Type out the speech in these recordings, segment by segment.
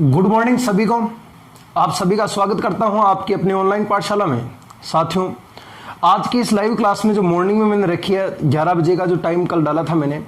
Good morning सभी को। आप सभी का स्वागत करता हूं आपकी अपनी ऑनलाइन पाठशाला में। साथियों, आज की इस लाइव क्लास में जो मॉर्निंग में मैंने रखी है 11 बजे का जो टाइम कल डाला था मैंने,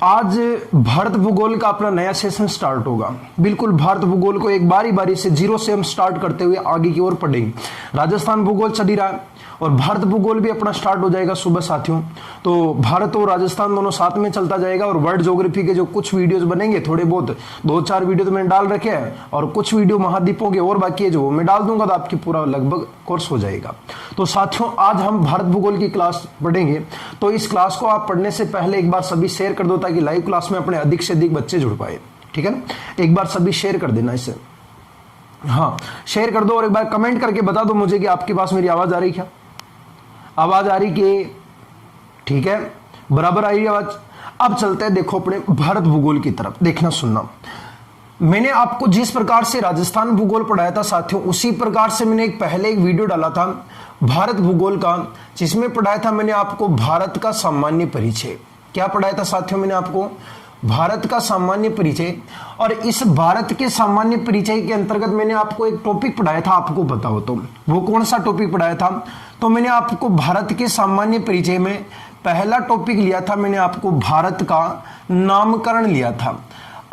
आज भारत भूगोल का अपना नया सेशन स्टार्ट होगा। बिल्कुल भारत भूगोल को एक बारी बारी से जीरो से हम स्टार्ट करते हुए आगे की ओर पढ़ेंगे। राजस्थान भूगोल चल ही रहा है और भारत भूगोल भी अपना स्टार्ट हो जाएगा सुबह साथियों। तो भारत और राजस्थान दोनों साथ में चलता जाएगा और वर्ल्ड ज्योग्राफी के जो कुछ वीडियोस बनेंगे, थोड़े बहुत 2-4 वीडियो तो मैंने डाल रखे हैं और कुछ वीडियो महाद्वीपों के और बाकी है जो मैं डाल दूंगा, तो आपकी पूरा लगभग कोर्स हो जाएगा। तो साथियों, आज हम भारत भूगोल की क्लास पढ़ेंगे। तो इस क्लास को आप पढ़ने से पहले एक बार सभी शेयर कर दो ताकि लाइव क्लास में अपने अधिक से अधिक बच्चे जुड़ पाए। ठीक है ना, एक बार सभी शेयर कर देना इसे। हाँ, शेयर कर दो और एक बार कमेंट करके बता दो मुझे कि आपके पास मेरी आवाज आ रही क्या? आवाज आ रही कि ठीक है, बराबर आ रही है आवाज। अब चलते हैं देखो अपने भारत भूगोल की तरफ। देखना सुनना, मैंने आपको जिस प्रकार से राजस्थान भूगोल पढ़ाया था साथियों, उसी प्रकार से मैंने पहले एक वीडियो डाला था भारत भूगोल का, जिसमें पढ़ाया था मैंने आपको भारत का सामान्य परिचय। क्या पढ़ाया था साथियों मैंने आपको? भारत का सामान्य परिचय। और इस भारत के सामान्य परिचय के अंतर्गत मैंने आपको एक टॉपिक पढ़ाया था, आपको पता हो तो वो कौन सा टॉपिक पढ़ाया था? तो मैंने आपको भारत के सामान्य परिचय में पहला टॉपिक लिया था, मैंने आपको भारत का नामकरण लिया था।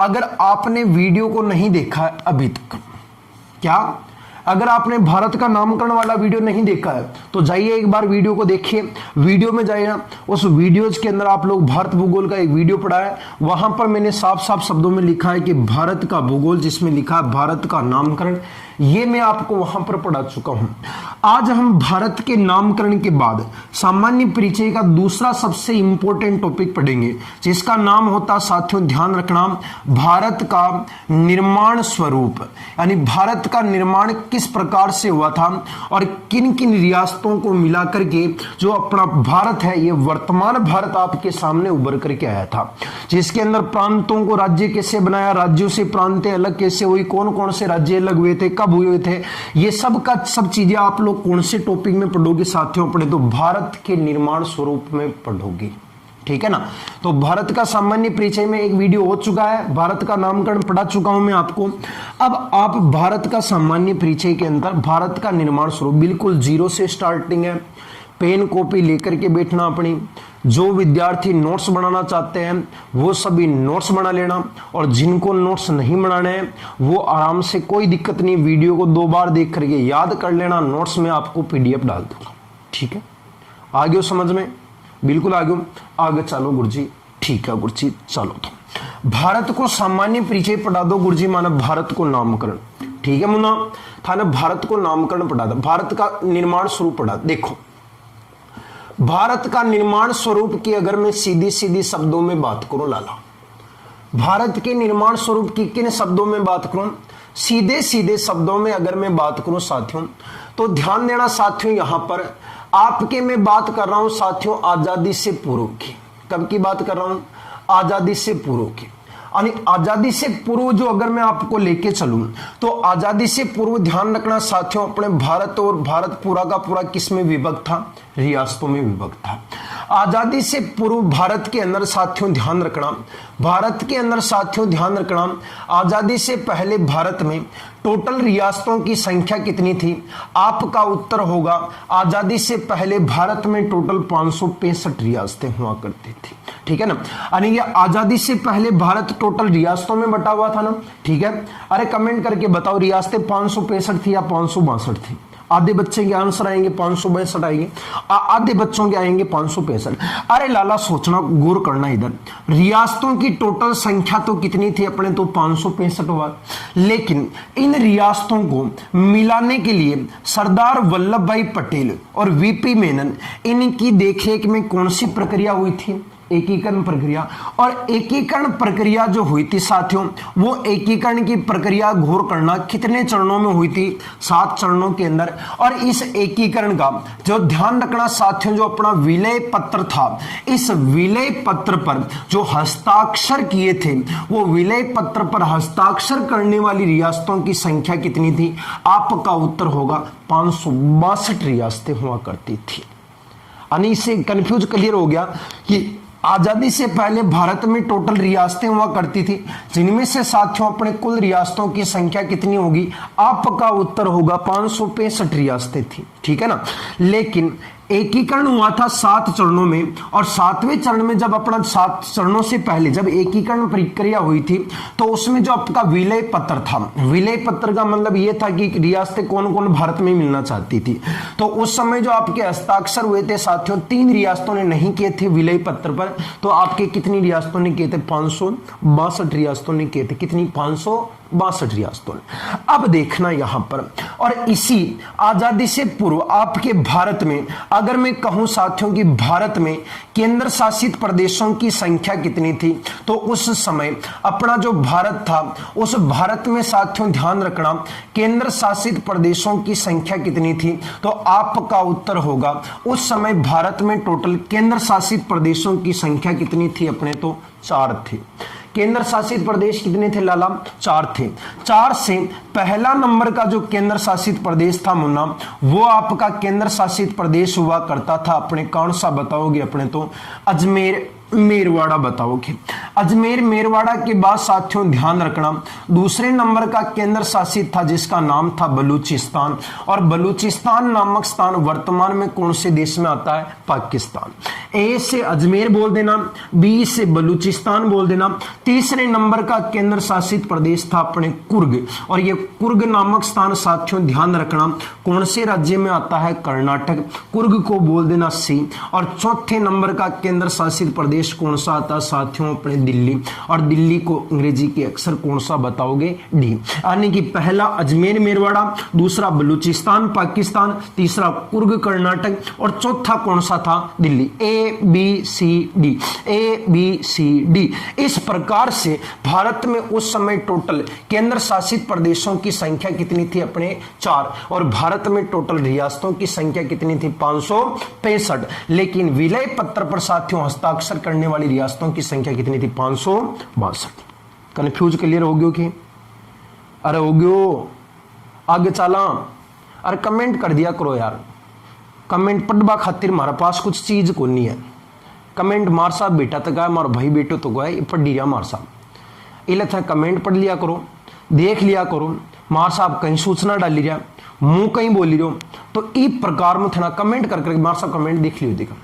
अगर आपने वीडियो को नहीं देखा है अभी तक, क्या अगर आपने भारत का नामकरण वाला वीडियो नहीं देखा है तो जाइए एक बार वीडियो को देखिए। वीडियो में जाइए ना, उस वीडियोज के अंदर आप लोग भारत भूगोल का एक वीडियो पढ़ा है, वहां पर मैंने साफ साफ शब्दों में लिखा है कि भारत का भूगोल, जिसमें लिखा है भारत का नामकरण, ये मैं आपको वहां पर पढ़ा चुका हूं। आज हम भारत के नामकरण के बाद सामान्य परिचय का दूसरा सबसे इंपॉर्टेंट टॉपिक पढ़ेंगे, जिसका नाम होता साथियों, ध्यान रखना, भारत का निर्माण स्वरूप। यानी भारत का निर्माण किस प्रकार से हुआ था और किन किन रियासतों को मिला करके जो अपना भारत है, ये वर्तमान भारत आपके सामने उभर करके आया था, जिसके अंदर प्रांतों को राज्य कैसे बनाया, राज्यों से प्रांतें अलग कैसे हुई, कौन कौन से राज्य अलग हुए थे, कब हुए थे, ये सब का सब चीजें आप लोग कौन से टॉपिक में पढ़ोगे साथियों? पढ़े तो भारत के निर्माण स्वरूप में पढ़ोगे। ठीक है ना। तो भारत का सामान्य परिचय में एक वीडियो हो चुका है, भारत का नामकरण पढ़ा चुका हूं मैं आपको। अब आप भारत का सामान्य परिचय के अंदर भारत का निर्माण स्वरूप बिल्कुल जीरो से स्टार्टिंग है। पेन कॉपी लेकर के बैठना अपनी। जो विद्यार्थी नोट्स बनाना चाहते हैं वो सभी नोट्स बना लेना, और जिनको नोट्स नहीं बनाने हैं वो आराम से, कोई दिक्कत नहीं, वीडियो को 2 बार देख करके याद कर लेना। नोट्स में आपको पीडीएफ डाल दूंगा। ठीक है, आगे समझ में? बिल्कुल आगे। आगे चलो गुरुजी। ठीक है गुरुजी, चलो तो भारत को सामान्य परिचय पढ़ा दो गुरुजी, माना भारत को नामकरण। ठीक है मुन्ना, था ना, भारत को नामकरण पढ़ा दो, भारत का निर्माण स्वरूप पढ़ा। देखो, भारत का निर्माण स्वरूप की अगर मैं सीधी सीधी शब्दों में बात करूं लाला, भारत के निर्माण स्वरूप की किन शब्दों में बात करूं? सीधे सीधे शब्दों में अगर मैं बात करूं साथियों, तो ध्यान देना साथियों, यहां पर आपके मैं बात कर रहा हूं साथियों आजादी से पूर्व की। कब की बात कर रहा हूं? आजादी से पूर्व की। यानी आजादी से पूर्व जो अगर मैं आपको लेके चलूं, तो आजादी से पूर्व ध्यान रखना साथियों, अपने भारत और भारत पूरा का पूरा किस में विभक्त था? रियासतों में विभक्त था। आजादी से पूर्व भारत के अंदर साथियों ध्यान रखना, भारत के अंदर साथियों ध्यान रखना, आजादी से पहले भारत में टोटल रियासतों की संख्या कितनी थी? आपका उत्तर होगा, आजादी से पहले भारत में टोटल 565 रियासतें हुआ करती थी। ठीक है ना, यानी ये आजादी से पहले भारत टोटल रियासतों में बटा हुआ था ना। ठीक है, अरे कमेंट करके बताओ, रियासतें 565 थी या 562 थी? आधे बच्चे के आंसर आएंगे 562 आएंगे, आधे बच्चों के आएंगे 565। अरे लाला सोचना, गौर करना, इधर रियासतों की टोटल संख्या तो कितनी थी अपने? तो 565 हुआ। लेकिन इन रियासतों को मिलाने के लिए सरदार वल्लभ भाई पटेल और वीपी मेनन, इनकी देखरेख में कौन सी प्रक्रिया हुई थी? एकीकरण प्रक्रिया। और एकीकरण प्रक्रिया जो हुई थी साथियों, वो एकीकरण की प्रक्रिया गौर करना कितने चरणों में हुई थी? 7 चरणों के अंदर। और इस एकीकरण का जो ध्यान रखना साथियों, जो अपना विलय पत्र था, इस विलय पत्र पर जो हस्ताक्षर किए थे, वो विलय पत्र पर हस्ताक्षर करने वाली रियासतों की संख्या कितनी थी? आपका उत्तर होगा 562 रियासतें हुआ करती थी। यानी इससे कंफ्यूज क्लियर हो गया कि आजादी से पहले भारत में टोटल रियासतें हुआ करती थी, जिनमें से साथियों अपने कुल रियासतों की संख्या कितनी होगी? आपका उत्तर होगा 565 रियासतें थी, ठीक है ना। लेकिन एकीकरण हुआ था 7 चरणों में, और 7वें चरण में जब अपना 7 चरणों से पहले जब एकीकरण प्रक्रिया हुई थी तो उसमें जो आपका विलय पत्र था, विलय पत्र का मतलब यह था कि रियासतें कौन कौन भारत में मिलना चाहती थी, तो उस समय जो आपके हस्ताक्षर हुए थे साथियों 3 रियासतों ने नहीं किए थे विलय पत्र पर, तो आपके कितनी रियासतों ने किए थे? 562 रियासतों ने किए थे। कितनी? 562 रियासतों ने। अब देखना यहां पर, और इसी आजादी से पूर्व आपके भारत में अगर मैं कहूं साथियों कि भारत में केंद्र शासित प्रदेशों की संख्या कितनी थी, तो उस समय अपना जो भारत था उस भारत में साथियों ध्यान रखना केंद्र शासित प्रदेशों की संख्या कितनी थी, तो आपका उत्तर होगा उस समय भारत में टोटल केंद्र शासित प्रदेशों की संख्या कितनी थी? अपने तो 4 थी। केंद्र शासित प्रदेश कितने थे लाला? 4 थे। 4 से पहला नंबर का जो केंद्र शासित प्रदेश था मुन्ना, वो आपका केंद्र शासित प्रदेश हुआ करता था अपने कौन सा बताओगे? अपने तो अजमेर मेरवाड़ा बताओगे। अजमेर मेरवाड़ा के बाद साथियों ध्यान रखना दूसरे नंबर का केंद्र शासित था जिसका नाम था बलूचिस्तान, और बलूचिस्तान नामक स्थान वर्तमान में कौन से देश में आता है? पाकिस्तान। ए से अजमेर बोल देना, बी से बलूचिस्तान बोल देना। तीसरे नंबर का केंद्र शासित प्रदेश था अपने कुर्ग, और ये कुर्ग नामक स्थान साथियों ध्यान रखना कौन से राज्य में आता है? कर्नाटक। कुर्ग को बोल देना सी। और चौथे नंबर का केंद्र शासित प्रदेश कौन सा आता है साथियों? अपने दिल्ली, और दिल्ली को अंग्रेजी के अक्षर कौन सा बताओगे? डी। यानी कि पहला अजमेर मेरवाड़ा, दूसरा बलूचिस्तान पाकिस्तान, तीसरा कुर्ग कर्नाटक, और चौथा कौन सा था? Delhi. A B C D, A B C D. इस प्रकार से भारत में उस समय टोटल केंद्र शासित प्रदेशों की संख्या कितनी थी? अपने 4, और भारत में टोटल रियासतों की संख्या कितनी थी? 565। लेकिन विलय पत्र पर साथियों हस्ताक्षर करने वाली रियासतों की संख्या कितनी थी? 562। कंफ्यूज क्लियर हो गयो कि? अरे हो गयो, आगे चला। अरे कमेंट कर दिया करो यार, कमेंट पढ़वा खातिर हमारे पास कुछ चीज को नहीं है। कमेंट मार साहब बेटा तो गया, मार भाई बेटो तो गया, पढ़ लिया मार साहब इले था। कमेंट पढ़ लिया करो, देख लिया करो, मार साहब कहीं सूचना डाली रहा, मुंह कहीं बोली रहो, तो इस प्रकार में था कमेंट कर करके मार साहब कमेंट देख लियो देखा।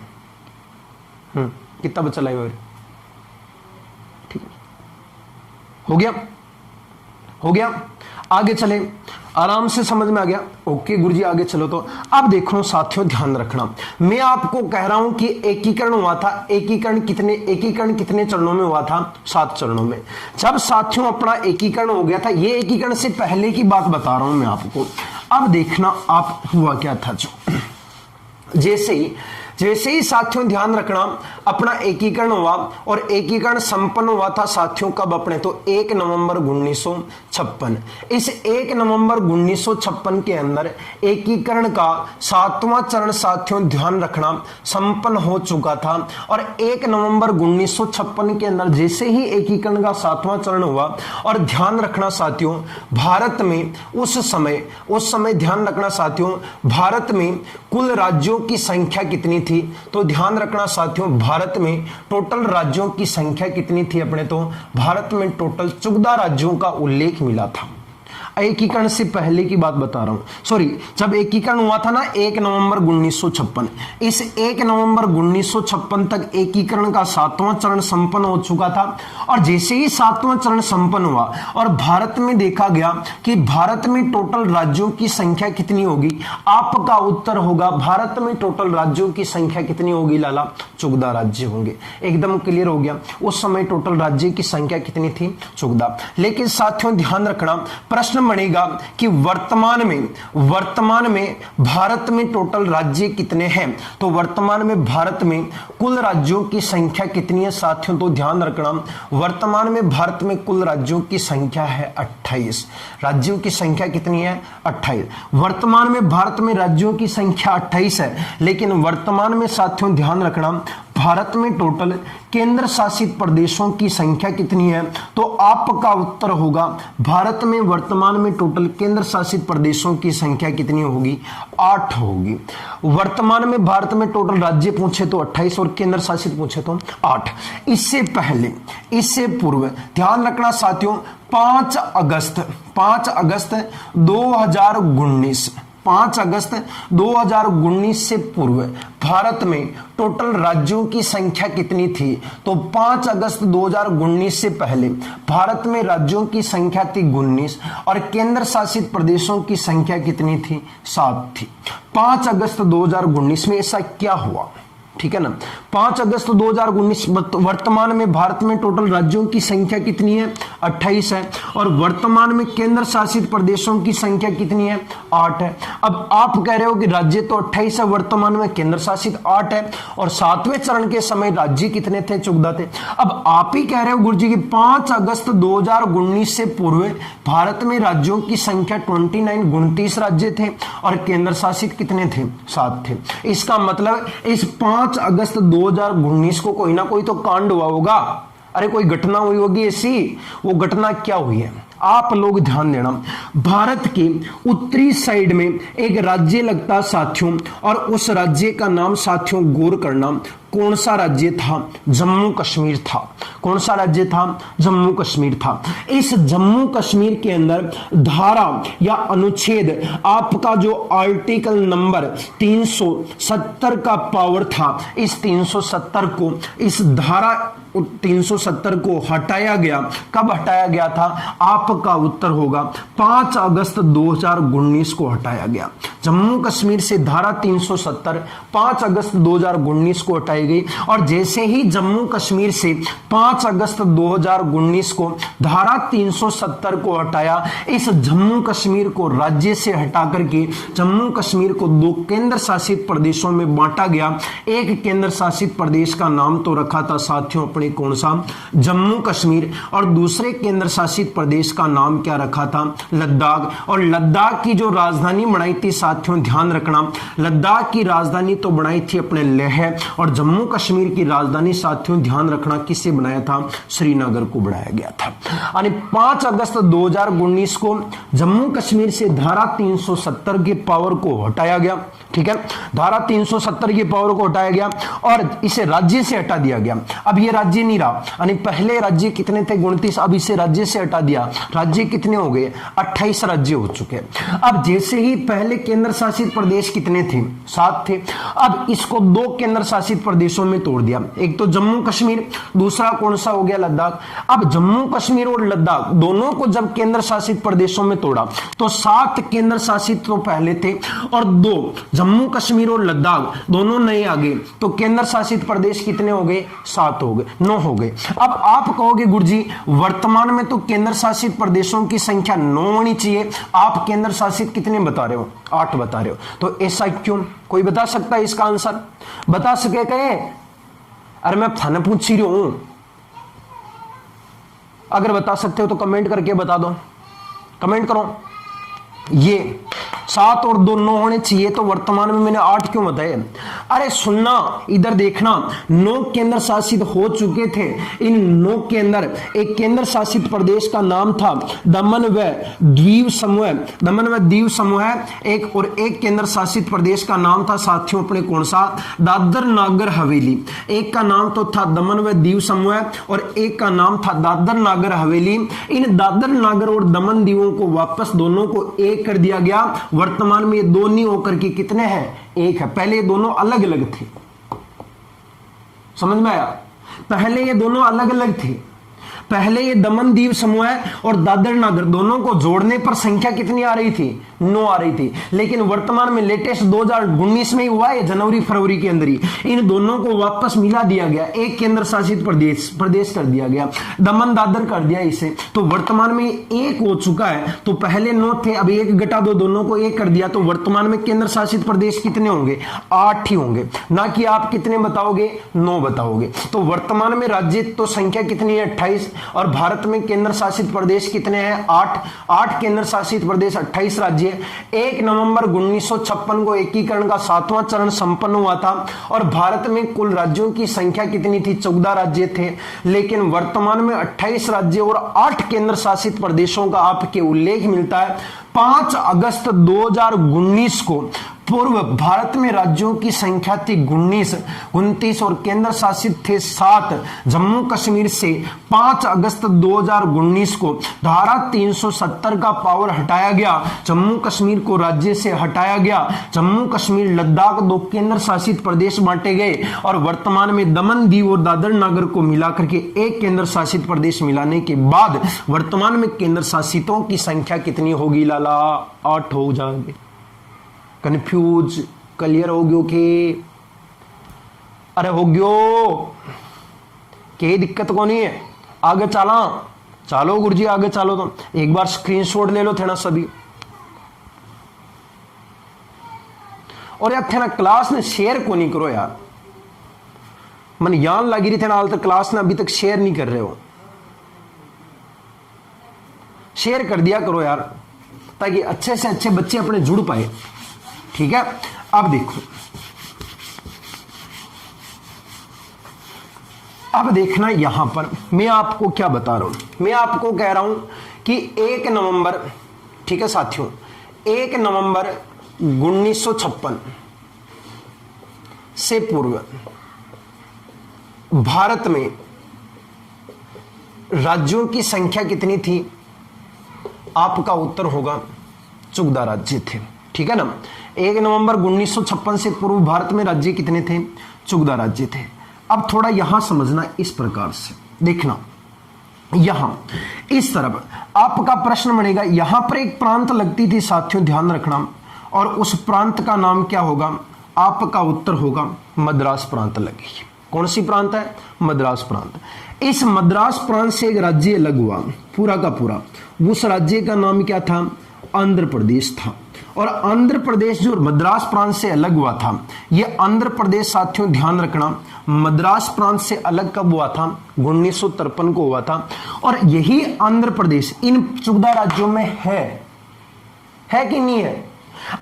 कितना बच्चा लाइव? ठीक हो गया, हो गया। आगे चले, आराम से समझ में आ गया? ओके गुरुजी आगे चलो। तो अब देखो साथियों ध्यान रखना, मैं आपको कह रहा हूं कि एकीकरण हुआ था। एकीकरण कितने चरणों में हुआ था? 7 चरणों में। जब साथियों अपना एकीकरण हो गया था, ये एकीकरण से पहले की बात बता रहा हूं मैं आपको। अब देखना आप हुआ क्या था। जो जैसे ही साथियों ध्यान रखना अपना एकीकरण हुआ, और एकीकरण संपन्न हुआ था साथियों कब? अपने तो 1 नवंबर 1956। इस 1 नवंबर 1956 के अंदर एकीकरण का 7वां चरण साथियों ध्यान रखना संपन्न हो चुका था। और 1 नवंबर 1956 के अंदर जैसे ही एकीकरण का 7वां चरण हुआ, और ध्यान रखना साथियों भारत में उस समय ध्यान रखना साथियों भारत में कुल राज्यों की संख्या कितनी थी? तो ध्यान रखना साथियों भारत में टोटल राज्यों की संख्या कितनी थी? अपने तो भारत में टोटल 14 राज्यों का उल्लेख मिला था। एकीकरण से पहले की बात बता रहा हूं, सॉरी, जब एकीकरण हुआ था ना 1 नवंबर 1956, इस 1 नवंबर 1956 तक एकीकरण का 7वां चरण संपन्न हो चुका था। और जैसे ही 7वां चरण संपन्न हुआ और भारत में देखा गया कि भारत में टोटल राज्यों की संख्या कितनी होगी, आपका उत्तर होगा भारत में टोटल राज्यों की संख्या कितनी होगी लाला? 14 राज्य होंगे। एकदम क्लियर हो गया। उस समय टोटल राज्य की संख्या कितनी थी? 14। लेकिन साथियों ध्यान रखना प्रश्न बनेगा कि वर्तमान में भारत में टोटल राज्य कितने हैं? तो वर्तमान में भारत में कुल राज्यों की संख्या कितनी है साथियों? तो ध्यान रखना वर्तमान में भारत में कुल राज्यों की संख्या है 28। राज्यों की संख्या कितनी है? 28। वर्तमान में भारत में राज्यों की संख्या 28 है। लेकिन वर्तमान में साथियों ध्यान रखना भारत में टोटल केंद्र शासित प्रदेशों की संख्या कितनी है? तो आपका उत्तर होगा भारत में वर्तमान में टोटल केंद्र शासित प्रदेशों की संख्या कितनी होगी? 8 होगी। वर्तमान में भारत में टोटल राज्य पूछे तो 28 और केंद्र शासित पूछे तो 8। इससे पहले, इससे पूर्व ध्यान रखना साथियों, 5 अगस्त 2019 5 अगस्त 2019 से पूर्व भारत में टोटल राज्यों की संख्या कितनी थी? तो 5 अगस्त 2019 से पहले भारत में राज्यों की संख्या थी 19 और केंद्र शासित प्रदेशों की संख्या कितनी थी? 7 थी। 5 अगस्त 2019 में ऐसा क्या हुआ? ठीक है ना। 5 अगस्त 2019 वर्तमान में भारत में टोटल राज्यों की संख्या कितनी है? 28 है और वर्तमान में केंद्र शासित प्रदेशों की संख्या कितनी है? 8 है। अब आप कह रहे हो कि राज्य तो 28 है, वर्तमान में केंद्र शासित 8 है और 7वें चरण के समय राज्य कितने थे? 14 थे। अब आप ही कह रहे हो गुरुजी की 5 अगस्त 2019 से पूर्व भारत में राज्यों की संख्या 29 राज्य थे और केंद्र शासित कितने थे? 7 थे। इसका मतलब इस 5 अगस्त 2019 को कोई ना कोई तो कांड हुआ होगा। अरे कोई घटना हुई होगी ऐसी। वो घटना क्या हुई है? आप लोग ध्यान देना। भारत के उत्तरी साइड में एक राज्य लगता साथियों और उस राज्य का नाम साथियों गौर करना, कौन सा राज्य था? जम्मू कश्मीर था। कौन सा राज्य था? जम्मू कश्मीर था। इस जम्मू कश्मीर के अंदर धारा या अनुच्छेद आपका जो आर्टिकल नंबर 370 का पावर था, इस 370 को, इस धारा 370 को हटाया गया। कब हटाया गया था? आपका उत्तर होगा 5 अगस्त 2019 को हटाया गया। जम्मू कश्मीर से धारा 370 5 अगस्त 2019 को हटाई गई और जैसे ही जम्मू कश्मीर से 5 अगस्त 2019 को धारा 370 को हटाया, इस जम्मू कश्मीर को राज्य से हटा करके जम्मू कश्मीर को 2 केंद्र शासित प्रदेशों में बांटा गया। एक केंद्र शासित प्रदेश का नाम तो रखा था साथियों अपने कौन सा? जम्मू कश्मीर, और दूसरे केंद्र शासित प्रदेश का नाम क्या रखा था? लद्दाख। और लद्दाख की जो राजधानी बनाई थी साथियों ध्यान रखना, लद्दाख की राजधानी तो बनाई थी अपने लेह और जम्मू कश्मीर की राजधानी साथियों ध्यान रखना किससे बनाया था? श्रीनगर को बनाया गया था। यानी 5 अगस्त 2019 को जम्मू कश्मीर से धारा 370 के पावर को हटाया गया। ठीक है, धारा 370 की पावर को हटाया गया और इसे राज्य से हटा दिया गया। अब ये राज्य नहीं रहा, यानी पहले राज्य कितने थे? 29। अब इसे राज्य से हटा दिया, राज्य कितने हो गए? 28 राज्य हो चुके। अब जैसे ही पहले केंद्र शासित प्रदेश कितने थे? 7 थे। अब इसको 2 केंद्र शासित प्रदेशों में तोड़ दिया, एक तो जम्मू कश्मीर, दूसरा कौन सा हो गया? लद्दाख। अब जम्मू कश्मीर और लद्दाख दोनों को जब केंद्र शासित प्रदेशों में तोड़ा तो 7 केंद्र शासित तो पहले थे और 2 जम्मू कश्मीर और लद्दाख दोनों नए आ गए, तो केंद्र शासित प्रदेश कितने हो गए? 7 हो गए, 9 हो गए। अब आप कहोगे गुरुजी वर्तमान में तो केंद्र शासित प्रदेशों की संख्या 9 होनी चाहिए, आप केंद्र शासित कितने बता रहे हो? 8 बता रहे हो। तो ऐसा क्यों? कोई बता सकता है इसका आंसर? बता सके कहे? अरे मैं थाने पूछ ही रही हूं, अगर बता सकते हो तो कमेंट करके बता दो, कमेंट करो। ये 7 और 2 9 होने चाहिए, तो वर्तमान में मैंने 8 क्यों बताए? अरे सुनना, इधर देखना, 9 केंद्र शासित हो चुके थे। इन 9 के अंदर एक केंद्र शासित प्रदेश का नाम था दमन व द्वीप समूह, दमन व द्वीप समूह एक, और एक केंद्र शासित प्रदेश का नाम था साथियों अपने कौन सा? दादर नागर हवेली। एक का नाम तो था दमन व द्वीप समूह और एक का नाम था दादर नागर हवेली। इन दादर नागर और दमन द्वीपों को वापस दोनों को एक कर दिया गया। वर्तमान में ये 2 नहीं होकर के कितने हैं? 1 है। पहले ये दोनों अलग अलग थे, समझ में आया? पहले ये दोनों अलग अलग थे। पहले ये दमन द्वीप समूह और दादर नागर दोनों को जोड़ने पर संख्या कितनी आ रही थी? 9 आ रही थी। लेकिन वर्तमान में लेटेस्ट 2019 में ही हुआ है, जनवरी फरवरी के अंदर ही इन दोनों को वापस मिला दिया गया, एक केंद्र शासित प्रदेश कर दिया गया, दमन दादर कर दिया इसे। तो वर्तमान में 1 हो चुका है। तो पहले 9 थे, अब 1 घटा दो, दोनों को 1 कर दिया। तो वर्तमान में केंद्र शासित प्रदेश कितने होंगे? 8 ही होंगे, ना कि आप कितने बताओगे? 9 बताओगे। तो वर्तमान में राज्य तो संख्या कितनी है? 28। और भारत में केंद्र शासित प्रदेश कितने हैं? 8 केंद्र शासित प्रदेश, 28 राज्य। 1 नवंबर 1956 को एकीकरण का 7वां चरण संपन्न हुआ था और भारत में कुल राज्यों की संख्या कितनी थी? 14 राज्य थे, लेकिन वर्तमान में 28 राज्य और 8 केंद्र शासित प्रदेशों का आपके उल्लेख मिलता है। 5 अगस्त 2019 को पूर्व भारत में राज्यों की संख्या थी 29 और केंद्र शासित थे 7। जम्मू कश्मीर से 5 अगस्त 2019 को धारा 370 का पावर हटाया गया, जम्मू कश्मीर को राज्य से हटाया गया। जम्मू कश्मीर लद्दाख 2 केंद्र शासित प्रदेश बांटे गए और वर्तमान में दमन दीव और दादर नगर को मिलाकर के 1 केंद्र शासित प्रदेश मिलाने के बाद वर्तमान में केंद्र शासितों की संख्या कितनी होगी लाला? 8 हो जाएंगे। कंफ्यूज क्लियर हो गयो के? अरे हो गयो के? दिक्कत को नहीं है, आगे चालो गुरुजी आगे चालो। तो एक बार स्क्रीनशॉट ले लो थे ना सभी। और यार थे ना क्लास ने शेयर को नहीं करो यार, मन यान लगी रही थे ना, हाल तक क्लास ने अभी तक शेयर नहीं कर रहे हो। शेयर कर दिया करो यार, ताकि अच्छे से अच्छे बच्चे अपने जुड़ पाए। ठीक है, अब देखो, अब देखना यहां पर मैं आपको क्या बता रहा हूं। मैं आपको कह रहा हूं कि 1 नवंबर, ठीक है साथियों, 1 नवंबर 1956 से पूर्व भारत में राज्यों की संख्या कितनी थी? आपका उत्तर होगा 14 राज्य थे। ठीक है ना? 1 नवंबर 1956 से पूर्व भारत में राज्य कितने थे? 14 राज्य थे। अब थोड़ा यहां समझना, इस प्रकार से देखना, यहां इस तरफ आपका प्रश्न बनेगा। यहां पर एक प्रांत लगती थी साथियों, ध्यान रखना, और उस प्रांत का नाम क्या होगा? आपका उत्तर होगा मद्रास प्रांत लगेगी। कौन सी प्रांत है? मद्रास प्रांत। इस मद्रास प्रांत से एक राज्य अलग हुआ पूरा का पूरा, उस राज्य का नाम क्या था? आंध्र प्रदेश था। और आंध्र प्रदेश जो मद्रास प्रांत से अलग हुआ था, यह आंध्र प्रदेश साथियों ध्यान रखना, मद्रास प्रांत से अलग कब हुआ था? 1953 को हुआ था। और यही आंध्र प्रदेश इन 14 राज्यों में है कि नहीं है?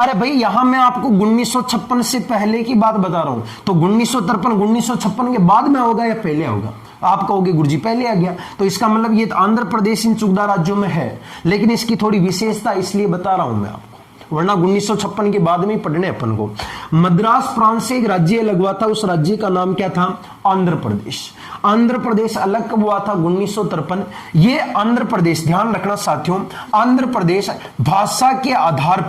अरे भाई यहां मैं आपको 1956 से पहले की बात बता रहा हूं, तो 1953 के बाद में होगा या पहले होगा? आप कहोगे गुरुजी पहले आ गया, तो इसका मतलब ये आंध्र प्रदेश इन 14 राज्यों में है, लेकिन इसकी थोड़ी विशेषता इसलिए बता रहा हूं मैं आपको, वरना 1956 के बाद में ही पढ़ने अपन को। मद्रास प्रांत से एक राज्य अलग हुआ था, उस राज्य का नाम क्या था? आंध्र प्रदेश। आंध्र प्रदेश अलग कब हुआ था? 1953। ये आंध्र प्रदेश, ध्यान रखना साथियों, आंध्र प्रदेश भाषा के आधार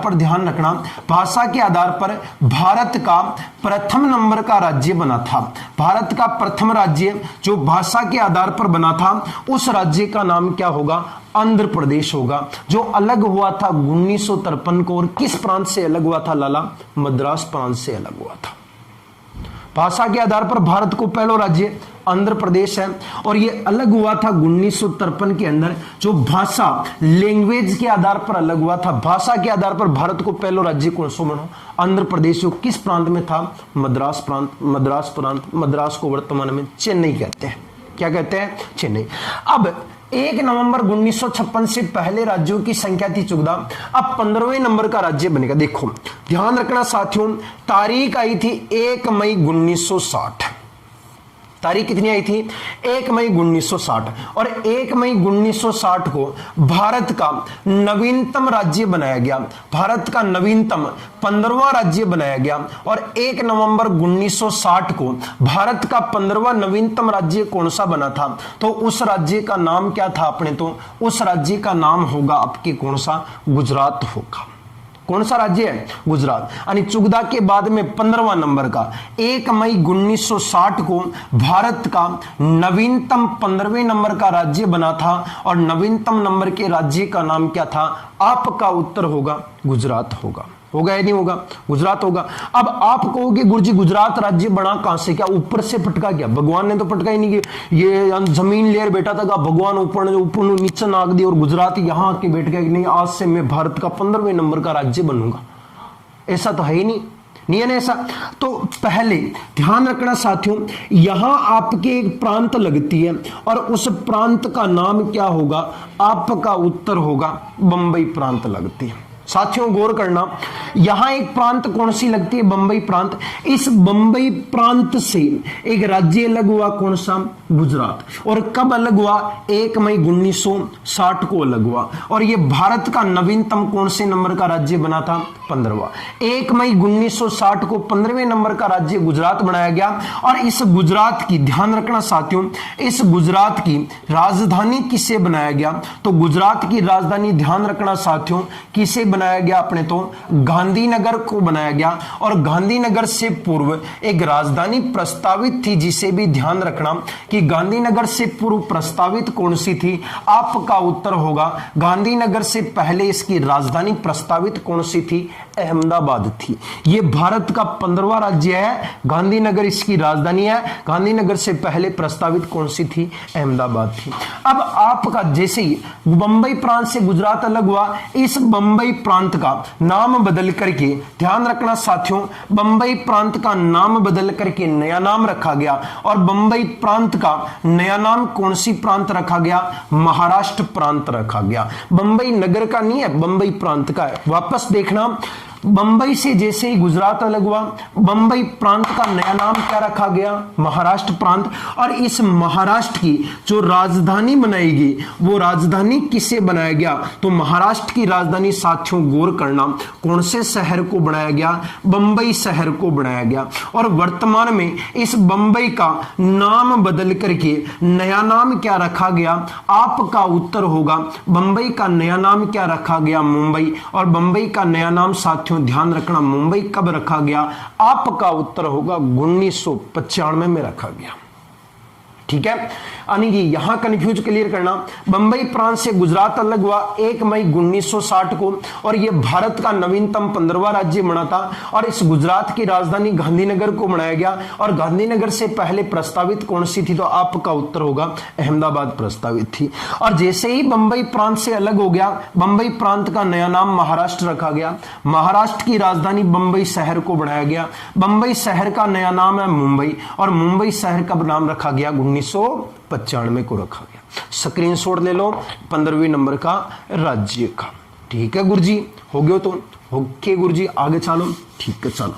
पर ध्यान रखना, भाषा के आधार पर भारत का प्रथम नंबर का राज्य बना था। भारत का प्रथम राज्य जो भाषा के आधार पर बना था, उस राज्य का नाम क्या होगा? आंध्र प्रदेश होगा, जो अलग हुआ था 1953 को। और किस प्रांत से अलग हुआ था लाला? मद्रास प्रांत से अलग हुआ था। भाषा के आधार पर भारत को पहला राज्य आंध्र प्रदेश है, और ये अलग हुआ था 1953 के अंदर, जो भाषा लैंग्वेज के आधार पर अलग हुआ था। भाषा के आधार पर भारत को पहला राज्य कौन सा बना? आंध्र प्रदेश, जो किस प्रांत में था? मद्रास प्रांत। मद्रास को वर्तमान में चेन्नई कहते हैं। क्या कहते हैं? चेन्नई। अब 1 नवंबर 1956 से पहले राज्यों की संख्या थी 14, अब 15वें नंबर का राज्य बनेगा। देखो ध्यान रखना साथियों, तारीख आई थी 1 मई 1960। तारीख कितनी आई थी? 1 मई 1960। और 1 मई 1960 को भारत का नवीनतम राज्य बनाया गया। भारत का नवीनतम 15वां राज्य बनाया गया। और 1 नवंबर 1960 को भारत का 15वां नवीनतम राज्य कौन सा बना था? तो उस राज्य का नाम क्या था अपने? तो उस राज्य का नाम होगा आपके कौन सा? गुजरात होगा। कौन सा राज्य है? गुजरात। यानी 14 के बाद में 15वां नंबर का 1 मई 1960 को भारत का नवीनतम 15वें नंबर का राज्य बना था, और नवीनतम नंबर के राज्य का नाम क्या था? आपका उत्तर होगा गुजरात होगा। होगा या नहीं होगा? गुजरात होगा। अब आप कहोगे गुरुजी गुजरात राज्य बना कहां से? क्या ऊपर से पटका? क्या भगवान ने तो पटका ही नहीं, कि ये जमीन लेर बैठा था, भगवान ऊपर नीचे नाक दी और गुजरात यहां आके बैठ गया कि नहीं आज से मैं भारत का 15वें नंबर का राज्य बनूंगा। ऐसा तो है ही नहीं। नहीं है ना ऐसा। तो पहले ध्यान रखना साथियों, यहां आपके एक प्रांत लगती है और उस प्रांत का नाम क्या होगा, आपका उत्तर होगा बंबई प्रांत लगती है। साथियों गौर करना, यहां एक प्रांत कौन सी लगती है, बंबई प्रांत। इस बंबई प्रांत से एक राज्य अलग हुआ, कौन सा, गुजरात। और कब अलग हुआ, 1 मई 1960 को अलग हुआ। और यह भारत का नवीनतम कौन से नंबर का राज्य बना था, 15वां। 1 मई 1960 को 15वें नंबर का राज्य गुजरात बनाया गया। और इस गुजरात की, ध्यान रखना साथियों, इस गुजरात की राजधानी किसे बनाया गया, तो गुजरात की राजधानी, ध्यान रखना साथियों, किसे बनाया गया, अपने तो गांधीनगर को बनाया गया। और गांधीनगर से पूर्व एक राजधानी प्रस्तावित थी, जिसे भी ध्यान रखना कि गांधीनगर से पूर्व प्रस्तावित कौन सी थी, आपका उत्तर होगा गांधीनगर से पहले इसकी राजधानी प्रस्तावित कौन सी थी, अहमदाबाद थी। यह भारत का 15वां राज्य है, गांधीनगर इसकी राजधानी है। गांधीनगर से पहले प्रस्तावित कौन सी थी, अहमदाबाद थी। अब आपका जैसे ही बंबई प्रांत से गुजरात अलग हुआ, इस बंबई प्रांत का नाम बदल करके, ध्यान रखना साथियों, बंबई प्रांत का नाम बदल करके नया नाम रखा गया। और बंबई प्रांत का नया नाम कौन सी प्रांत रखा गया, महाराष्ट्र प्रांत रखा गया। बंबई नगर का नहीं है, बंबई प्रांत का है। वापस देखना, बंबई से जैसे ही गुजरात अलग हुआ, बंबई प्रांत का नया नाम क्या रखा गया, महाराष्ट्र प्रांत। और इस महाराष्ट्र की जो राजधानी बनाएगी, वो राजधानी किसे बनाया गया, तो महाराष्ट्र की राजधानी साथियों गौर करना, कौन से शहर को बनाया गया, बंबई शहर को बनाया गया। और वर्तमान में इस बंबई का नाम बदल करके नया नाम क्या रखा गया, आपका उत्तर होगा बंबई का नया नाम क्या रखा गया, मुंबई। और बंबई का नया नाम साथियों ध्यान रखना, मुंबई कब रखा गया, आपका उत्तर होगा 1995 में रखा गया। ठीक है, यानी कि यहां कंफ्यूज क्लियर करना, बंबई प्रांत से गुजरात अलग हुआ 1 मई 1960 को। और यह भारत का नवीनतम 15वां राज्य बना था। और इस गुजरात की राजधानी गांधीनगर को बनाया गया। और गांधीनगर से पहले प्रस्तावित कौन सी थी, तो आपका उत्तर होगा अहमदाबाद प्रस्तावित थी। और जैसे ही बंबई प्रांत से अलग हो गया, बंबई प्रांत का नया नाम महाराष्ट्र रखा गया। महाराष्ट्र की राजधानी बंबई शहर को बनाया गया। बंबई शहर का नया नाम है मुंबई। और मुंबई शहर का नाम रखा गया 1995 को रखा गया। स्क्रीनशॉट ले लो 15वें नंबर का राज्य का। ठीक है गुरुजी, हो गया तो ओके गुरुजी, आगे चलो। ठीक है चलो,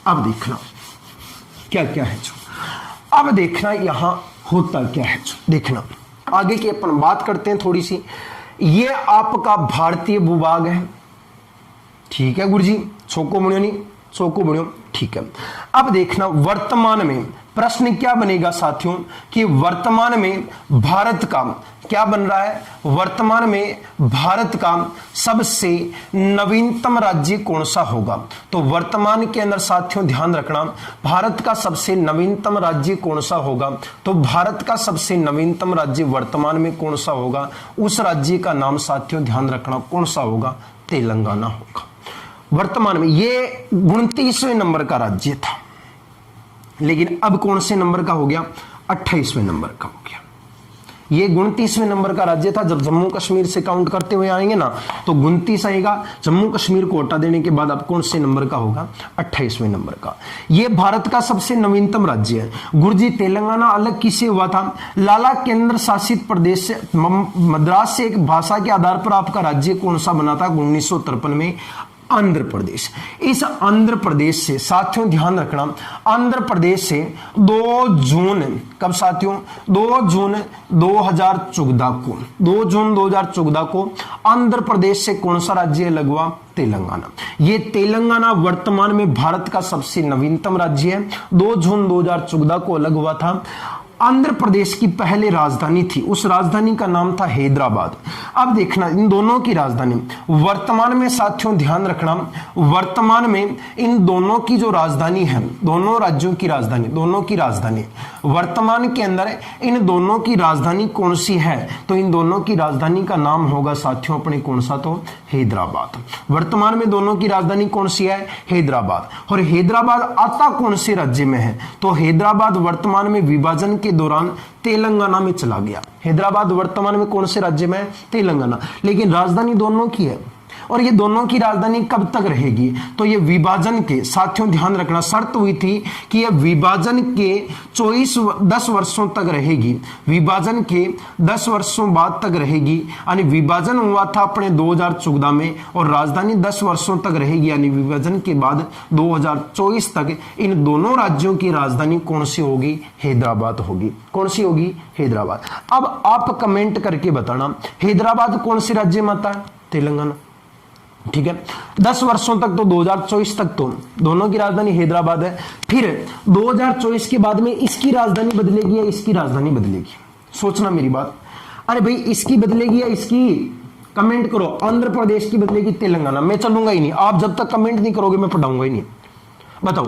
अब देखना क्या क्या है जो, अब देखना यहां होता क्या है जो, देखना आगे की अपन बात करते हैं थोड़ी सी। ये आपका भारतीय भूभाग है। ठीक है गुरुजी, छोको बुणियो नहीं, छोको बुणियो। ठीक है, अब देखना वर्तमान में प्रश्न क्या बनेगा साथियों, कि वर्तमान में भारत का क्या बन रहा है, वर्तमान में भारत का सबसे नवीनतम राज्य कौन सा होगा। तो वर्तमान के अंदर साथियों ध्यान रखना, भारत का सबसे नवीनतम राज्य कौन सा होगा, तो भारत का सबसे नवीनतम राज्य वर्तमान में कौन सा होगा, उस राज्य का नाम साथियों ध्यान रखना कौन सा होगा, तेलंगाना होगा। वर्तमान में ये 29वें नंबर का राज्य था, लेकिन अब कौन से नंबर का हो गया, 28वें नंबर का हो गया। ये 29वें नंबर का राज्य था। जब जम्मू कश्मीर से काउंट करते हुए आएंगे ना, तो 29 आएगा। जम्मू कश्मीर को हटा देने के बाद अब कौन से नंबर का होगा, 28वें नंबर का। ये भारत का सबसे नवीनतम राज्य है। गुरुजी तेलंगाना अलग किसे हुआ था, लाला केंद्र शासित प्रदेश से, मद्रास से एक भाषा के आधार पर आपका राज्य कौन सा बना था 1953 में, आंध्र प्रदेश। इस आंध्र प्रदेश से साथियों ध्यान रखना, आंध्र प्रदेश से 2 जून, कब साथियों, 2 जून 2014 को, 2 जून 2014 को आंध्र प्रदेश से कौन सा राज्य अलग हुआ, तेलंगाना। ये तेलंगाना वर्तमान में भारत का सबसे नवीनतम राज्य है। 2 जून 2014 को अलग हुआ था। आंध्र प्रदेश की पहले राजधानी थी, उस राजधानी का नाम था हैदराबाद। अब देखना इन दोनों की राजधानी वर्तमान में साथियों ध्यान रखना, वर्तमान में इन दोनों की जो राजधानी है, दोनों राज्यों की राजधानी, दोनों की राजधानी वर्तमान के अंदर इन दोनों की राजधानी कौन सी है, तो इन दोनों की राजधानी का नाम होगा साथियों अपने कौन सा, तो हैदराबाद। वर्तमान में दोनों की राजधानी कौन सी है, हैदराबाद। और हैदराबाद आता कौन से राज्य में है, तो हैदराबाद वर्तमान में विभाजन के दौरान तेलंगाना में चला गया। हैदराबाद वर्तमान में कौन से राज्य में है, तेलंगाना। लेकिन राजधानी दोनों की है, और ये दोनों की राजधानी कब तक रहेगी, तो ये विभाजन के, साथियों ध्यान रखना, शर्त हुई थी कि ये विभाजन के 10 वर्षों तक रहेगी, विभाजन के 10 वर्षों बाद तक रहेगी। यानी विभाजन हुआ था अपने 2014 में और राजधानी 10 वर्षों तक रहेगी, यानी विभाजन के बाद 2024 तक इन दोनों राज्यों की राजधानी कौन सी होगी, हैदराबाद होगी। कौन सी होगी, हैदराबाद। अब आप कमेंट करके बताना हैदराबाद कौन से राज्य में आता है, तेलंगाना। ठीक है, 10 वर्षों तक तो 2024 तक तो दोनों की राजधानी हैदराबाद है। फिर 2024 के बाद में इसकी राजधानी बदलेगी या इसकी राजधानी बदलेगी, सोचना मेरी बात। अरे भाई इसकी बदलेगी या इसकी, कमेंट करो। आंध्र प्रदेश की बदलेगी, तेलंगाना। मैं चलूंगा ही नहीं, आप जब तक कमेंट नहीं करोगे मैं पढ़ाऊंगा ही नहीं। बताओ,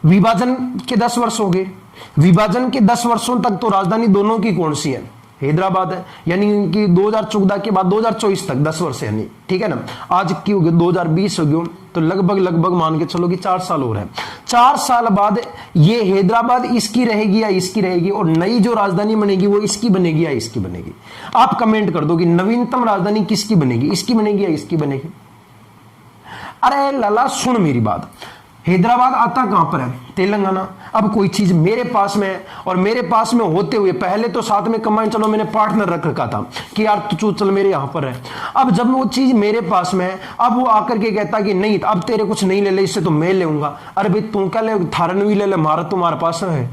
विभाजन के 10 वर्ष हो गए, विभाजन के 10 वर्षों तक तो राजधानी दोनों की कौन सी है, हैदराबाद है। यानी कि 2014 के बाद 2024 तक 10 वर्ष, यानी ठीक है ना। आज की हो गई 2020 हो गया, तो लगभग मान के चलो कि 4 साल हो रहे हैं। 4 साल बाद ये हैदराबाद इसकी रहेगी या इसकी रहेगी, और नई जो राजधानी बनेगी वो इसकी बनेगी या इसकी बनेगी। आप कमेंट कर दो कि नवीनतम राजधानी किसकी बनेगी, इसकी बनेगी या इसकी बनेगी। अरे लाला सुन मेरी बात, हैदराबाद आता कहां पर है, तेलंगाना। अब कोई चीज मेरे पास में है और मेरे पास में होते हुए पहले तो साथ में कंबाइन, चलो मैंने पार्टनर रख रखा था कि यार तू चल मेरे यहां पर है। अब जब वो चीज मेरे पास में है, अब वो आकर के कहता कि नहीं अब तेरे कुछ नहीं ले ले, इससे तो मैं लेऊंगा। अरे भाई तू क्या ले, थारन भी ले ले, मारा तुम्हारे पास में है,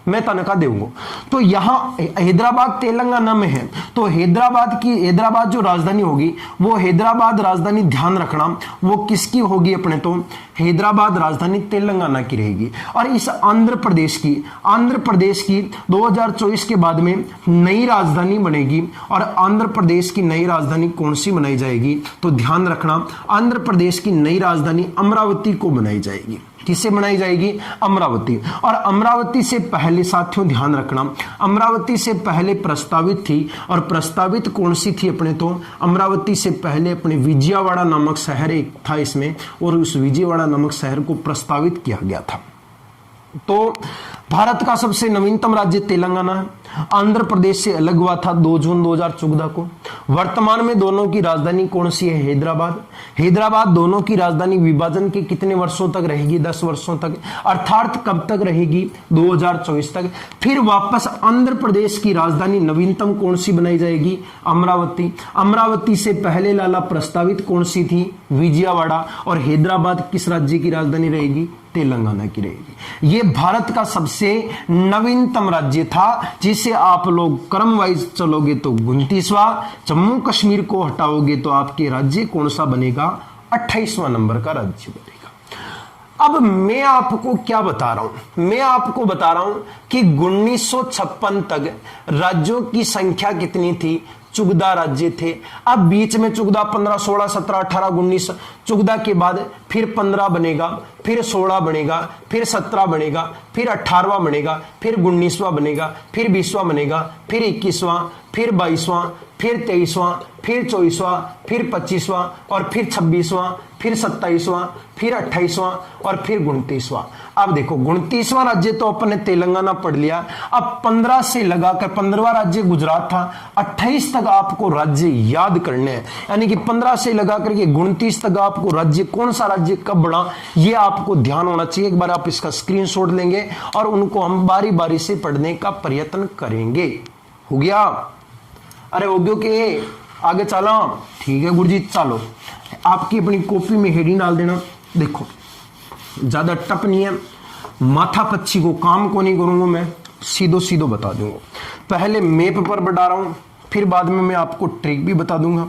मैं तनख्वाह दूंगा। तो यहां हैदराबाद तेलंगाना में है, तो हैदराबाद जो राजधानी होगी वो हैदराबाद राजधानी, ध्यान रखना वो किसकी होगी अपने, तो हैदराबाद राजधानी तेलंगाना की रहेगी। और इस आंध्र प्रदेश की 2024 के बाद में नई राजधानी बनेगी। और आंध्र प्रदेश की नई राजधानी कौन सी बनाई जाएगी, तो ध्यान रखना आंध्र प्रदेश की नई राजधानी अमरावती को बनाई जाएगी। किससे बनाई जाएगी, अमरावती। और अमरावती से पहले साथियों ध्यान रखना, अमरावती से पहले प्रस्तावित थी, और प्रस्तावित कौन सी थी अपने, तो अमरावती से पहले अपने विजयवाड़ा नामक शहर एक था इसमें, और उस विजयवाड़ा नामक शहर को प्रस्तावित किया गया था। तो भारत का सबसे नवीनतम राज्य तेलंगाना है, आंध्र प्रदेश से अलग हुआ था 2 जून 2014 को। वर्तमान में दोनों की राजधानी कौन सी है, हैदराबाद दोनों की राजधानी विभाजन के कितने वर्षों तक रहेगी, 10 वर्षों तक, अर्थात कब तक रहेगी, 2024 तक। फिर वापस आंध्र प्रदेश की राजधानी नवीनतम कौन सी बनाई जाएगी, अमरावती से पहले लाला प्रस्तावित कौन सी थी, विजयवाड़ा। और हैदराबाद किस राज्य की राजधानी रहेगी, तेलंगाना की रहेगी। ये भारत का सबसे नवीनतम राज्य था, जिसे आप लोग क्रम वाइज चलोगे तो 29वां, जम्मू कश्मीर को हटाओगे तो आपके राज्य कौन सा बनेगा, 28वां नंबर का राज्य बनेगा। अब मैं आपको क्या बता रहा हूं, मैं आपको बता रहा हूं कि 1956 तक राज्यों की संख्या कितनी थी, 14 राज्य थे। अब बीच में 14, 15, 16, 17, 18, 19, 14 के बाद फिर 15 बनेगा, फिर 16 बनेगा, फिर 17 बनेगा, फिर 18वां बनेगा, फिर 19वां बनेगा, फिर 20वां बनेगा, फिर 21वां, फिर 22वां, फिर 23वां, फिर 24वां, फिर 25वां, और फिर 26वां, फिर 27वां, फिर 28वां, और फिर 29वां। अब देखो 29वां राज्य तो अपन ने तेलंगाना पढ़ लिया। अब 15 से लगाकर 15वां राज्य गुजरात था। 28 तक आपको राज्य याद करने हैं, यानी कि 15 से लगाकर के 29 तक आपको राज्य, कौन सा राज्य कब बना, ये आपको ध्यान होना चाहिए। एक बार आप इसका स्क्रीनशॉट लेंगे और उनको हम बारी बारी से पढ़ने का प्रयत्न करेंगे। हो गया, अरे हो गया के आगे चला, ठीक है गुरुजी चलो। आपकी अपनी कॉपी में हेडिंग डाल देना। देखो ज्यादा टप नहीं है, माथा पच्ची को काम को नहीं करूंगा, मैं सीधो बता दूंगा। पहले मैप पर बढ़ा रहा हूं, फिर बाद में मैं आपको ट्रिक भी बता दूंगा।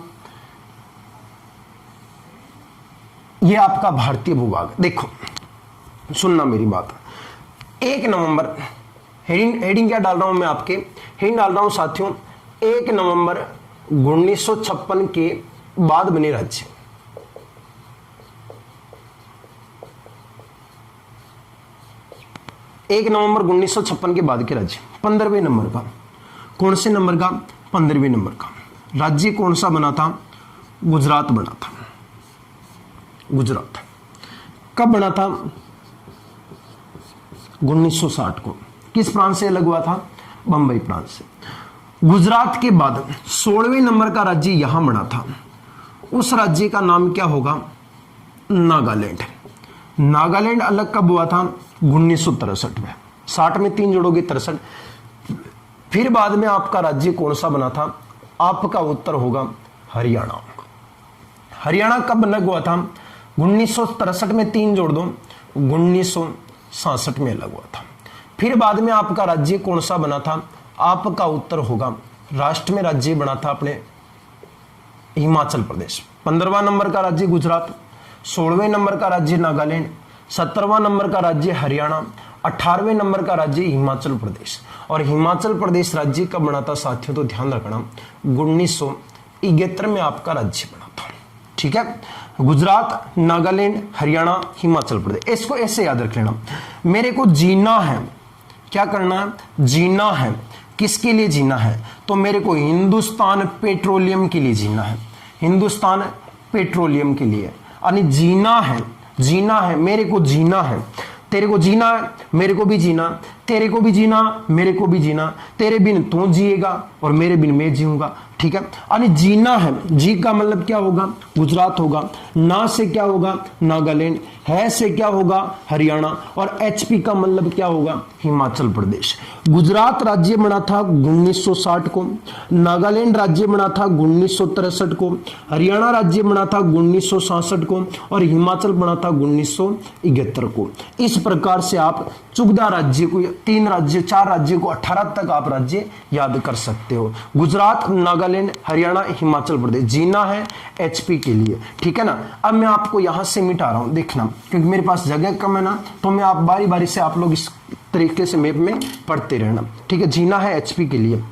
यह आपका भारतीय भूभाग, देखो सुनना मेरी बात। 1 नवंबर हेडिंग क्या डाल रहा हूं मैं आपके, हेडिंग डाल रहा हूं साथियों 1 नवंबर 1956 के बाद बने राज्य। एक नवंबर 1956 के बाद के राज्य, 15वें नंबर का, कौन से नंबर का, 15वें नंबर का राज्य कौन सा बना था, गुजरात बना था। गुजरात कब बना था, 1960 को। किस प्रांत से अलग हुआ था, बंबई प्रांत से। गुजरात के बाद 16वें नंबर का राज्य यहां बना था, उस राज्य का नाम क्या होगा? नागालैंड। नागालैंड अलग कब हुआ था? 1963 में। 60 में 3 जोड़ोगे 63। फिर बाद में आपका राज्य कौन सा बना था? आपका उत्तर होगा हरियाणा। हरियाणा कब अलग हुआ था? 1963 में 3 जोड़ दो, 1966 में अलग हुआ था। फिर बाद में आपका राज्य कौन सा बना था? आपका उत्तर होगा, राष्ट्र में राज्य बना था अपने हिमाचल प्रदेश। 15वां नंबर का राज्य गुजरात, 16वें नंबर का राज्य नागालैंड, 17वां नंबर का राज्य हरियाणा, 18वें नंबर का राज्य हिमाचल प्रदेश। और हिमाचल प्रदेश राज्य कब बना था साथियों? तो ध्यान रखना 1971 में आपका राज्य बना था। ठीक है, गुजरात, नागालैंड, हरियाणा, हिमाचल प्रदेश, इसको ऐसे याद रख लेना। मेरे को जीना है, क्या करना है? जीना है। किसके लिए जीना है? तो मेरे को हिंदुस्तान पेट्रोलियम के लिए जीना है। हिंदुस्तान पेट्रोलियम के लिए, यानी जीना है, जीना है, मेरे को जीना है। तेरे को जीना है, मेरे को भी जीना, तेरे को भी जीना, मेरे को भी जीना। तेरे बिन तू जिएगा और मेरे बिन मैं जीऊंगा। ठीक है, यानी जीना है। जी का मतलब क्या होगा? गुजरात होगा। ना से क्या होगा? नागालैंड। है से क्या होगा? हरियाणा। और एचपी का मतलब क्या होगा? हिमाचल प्रदेश। गुजरात राज्य बना था 1960 को, नागालैंड राज्य बना था 1963 को, हरियाणा राज्य बना था 1966 को और हिमाचल बना था 1971 को। इस प्रकार से आप 14 राज्य को, 3 राज्य, 4 राज्य को 18 तक आप राज्य याद कर सकते हो। गुजरात, नागालैंड, हरियाणा, हिमाचल प्रदेश। जीना है एचपी के लिए। ठीक है ना। अब मैं आपको यहां से मिटा रहा हूं, देखना, क्योंकि मेरे पास जगह कम है ना, तो मैं आप बारी बारी से आप लोग इस तरीके से मैप में पढ़ते रहना। ठीक है, जीना है एचपी के लिए।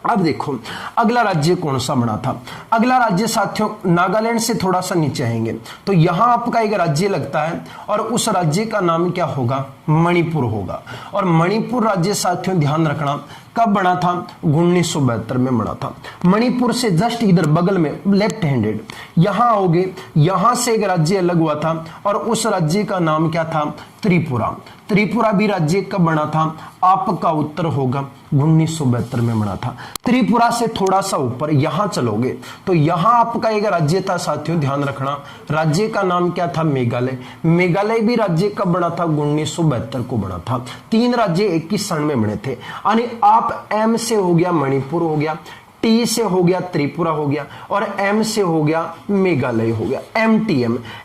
अब देखो अगला राज्य कौन सा बना था। अगला राज्य साथियों नागालैंड से थोड़ा सा नीचे आएंगे तो यहां आपका एक राज्य लगता है और उस राज्य का नाम क्या होगा? मणिपुर होगा। और मणिपुर राज्य साथियों ध्यान रखना कब बना था? 1972 में बना था। मणिपुर से जस्ट इधर बगल में लेफ्ट हैंडेड यहां आओगे, यहां से एक राज्य अलग हुआ था और उस राज्य का नाम क्या था? त्रिपुरा। त्रिपुरा भी राज्य कब बना था? आपका उत्तर होगा 1972 में बना था। त्रिपुरा से थोड़ा सा ऊपर यहां चलोगे तो यहां आपका एक राज्य था साथियों, ध्यान रखना, राज्य का नाम क्या था? मेघालय। मेघालय भी राज्य कब बना था? 1972 को बना था। 3 राज्य 21 सन में बने थे। यानी आप एम से हो गया मणिपुर हो गया, टी से हो गया त्रिपुरा हो गया और एम से हो गया मेघालय हो गया।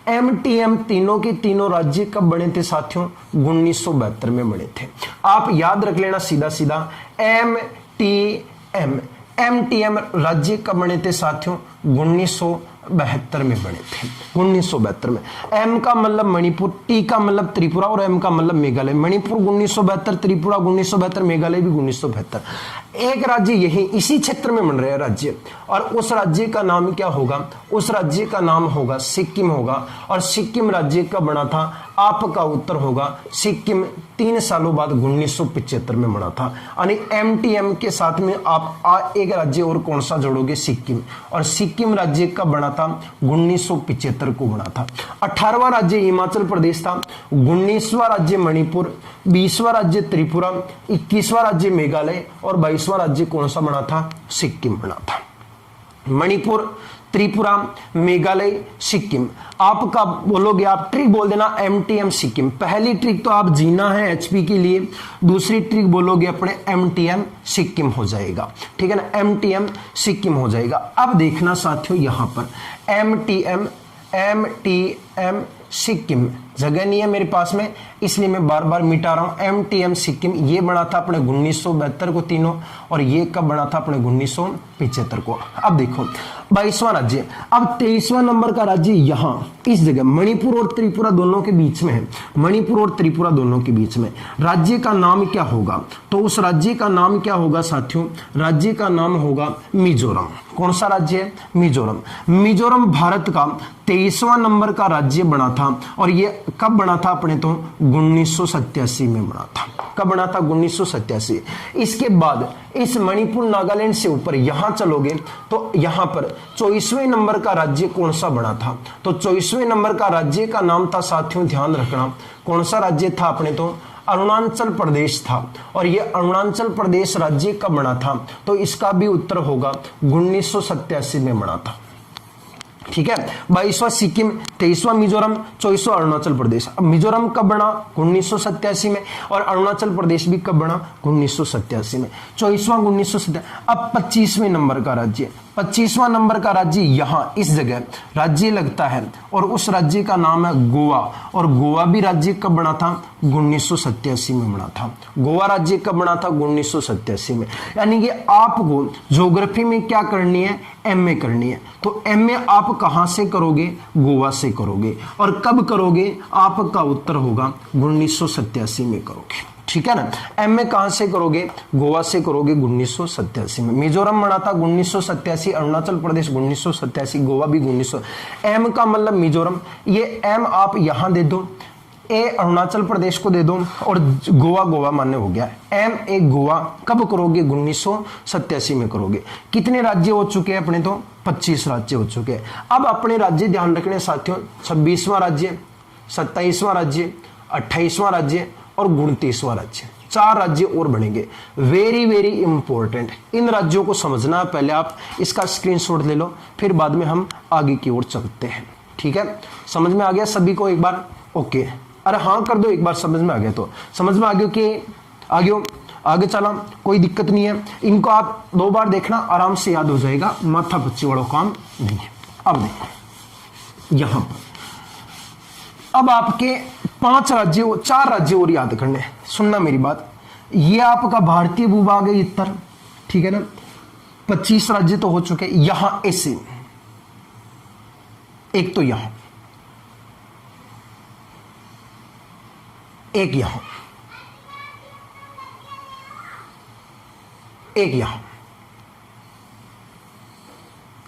एमटीएम तीनों के तीनों राज्य कब बने थे साथियों? 1972 में बने थे। आप याद रख लेना सीधा सीधा एमटीएम राज्य कब बने थे साथियों? 1972 में बने थे। 1972 में। एम का मतलब मणिपुर, टी का मतलब त्रिपुरा और एम का मतलब मेघालय। मणिपुर 1972, त्रिपुरा 1972, मेघालय भी 1972। एक राज्य यही इसी क्षेत्र में बन रहे हैं राज्य और उस राज्य का नाम क्या होगा? उस राज्य का नाम होगा सिक्किम होगा। और सिक्किम राज्य कब बना था? आपका उत्तर होगा सिक्किम 3 सालों बाद 1975 में बना था। यानी एमटीएम के साथ में आप एक राज्य और कौन सा जोड़ोगे? सिक्किम। और सिक्किम राज्य कब बना था? 1975 को बना था। 18वां राज्य हिमाचल प्रदेश था, 19वां राज्य मणिपुर, 20वां राज्य त्रिपुरा, 21वां राज्य मेघालय और 22वां राज्य कौन सा बना था? सिक्किम बना था। मणिपुर, त्रिपुरा, मेघालय, सिक्किम। आपका बोलोगे, आप ट्रिक बोल देना एमटीएम सिक्किम। पहली ट्रिक तो आप जीना है एचपी के लिए, दूसरी ट्रिक बोलोगे अपने एमटीएम सिक्किम हो जाएगा। ठीक है ना, एमटीएम सिक्किम हो जाएगा। अब देखना साथियों यहां पर एमटीएम सिक्किम जगह नहीं है मेरे पास में, इसलिए मैं बार बार मिटा रहा हूं। एमटीएम सिक्किम ये बना था अपने 1972 को तीनों और ये कब बना था? अपने 1975 को। अब देखो 22वां राज्य। अब 23वां नंबर का राज्य यहां इस जगह मणिपुर और त्रिपुरा दोनों के बीच में है। मणिपुर और त्रिपुरा दोनों के बीच में राज्य का नाम क्या होगा? तो उस राज्य का नाम क्या होगा साथियों? राज्य का नाम होगा मिजोरम। कौन सा राज्य है? मिजोरम। मिजोरम भारत का 23वां नंबर का राज्य बना था और ये कब बना था? अपने तो 1987 में बना था। कब बना था? 1987। इसके बाद इस मणिपुर नागालैंड से ऊपर यहां चलोगे तो यहां पर 24वें नंबर का राज्य कौन सा बना था? तो 24वें नंबर का राज्य का नाम था साथियों, ध्यान रखना, कौन सा राज्य था? अपने तो अरुणाचल प्रदेश था। और ये अरुणाचल प्रदेश राज्य कब बना था? तो इसका भी उत्तर होगा 1987 में बना था। ठीक है। 22वां सिक्किम, 23वां मिजोरम, 24वां अरुणाचल प्रदेश। अब मिजोरम कब बना? 1987 में, और अरुणाचल प्रदेश भी कब बना? 1987 में। 24वां 1987। अब 25वें नंबर का राज्य, 25वां नंबर का राज्य यहां इस जगह राज्य लगता है, और उस राज्य का नाम है गोवा। और गोवा भी राज्य कब बना था? 1987 में बना था। गोवा राज्य कब बना था? 1987 में। यानी कि आपको ज्योग्राफी में क्या करनी है? एमए करनी है। तो एमए आप कहां से करोगे? गोवा से करोगे। और कब करोगे? आपका उत्तर होगा 1987 में करोगे, ठीक है ना। एमए कहां से करोगे? गोवा से करोगे 1987 में। मिजोरम बना था 1987, अरुणाचल प्रदेश 1987, गोवा भी 1900। एम का मतलब मिजोरम, ये एम आप यहां दे दो, ए अरुणाचल प्रदेश को दे दो, और गोवा गोवा मान्य हो गया। एम ए गोवा कब करोगे? 1987 में करोगे। कितने राज्य हो चुके हैं अपने? तो 25 राज्य हो चुके हैं। अब अपने राज्य ध्यान रखने साथियों, 26वां राज्य, 27वां राज्य, 28वां राज्य और 29वां राज्य, 4 राज्य और बनेंगे। वेरी वेरी इंपॉर्टेंट, इन राज्यों को समझना है पहले। आप इसका स्क्रीनशॉट ले लो, फिर बाद में हम आगे की ओर चलते हैं, ठीक है। समझ में आ गया सभी को एक बार? ओके, अरे हाँ कर दो एक बार, समझ में आ गया तो समझ में आ गया कि आगे चला, कोई दिक्कत नहीं है। इनको आप 2 बार देखना, आराम से याद हो जाएगा, माथा पच्ची वाला काम नहीं है। अब देखो यहां पर, अब आपके 4 राज्य और याद करने, सुनना मेरी बात। ये आपका भारतीय भूभाग है उत्तर, ठीक है ना। 25 राज्य तो हो चुके। यहां ऐसे एक तो यहां, एक यहां, एक यहां,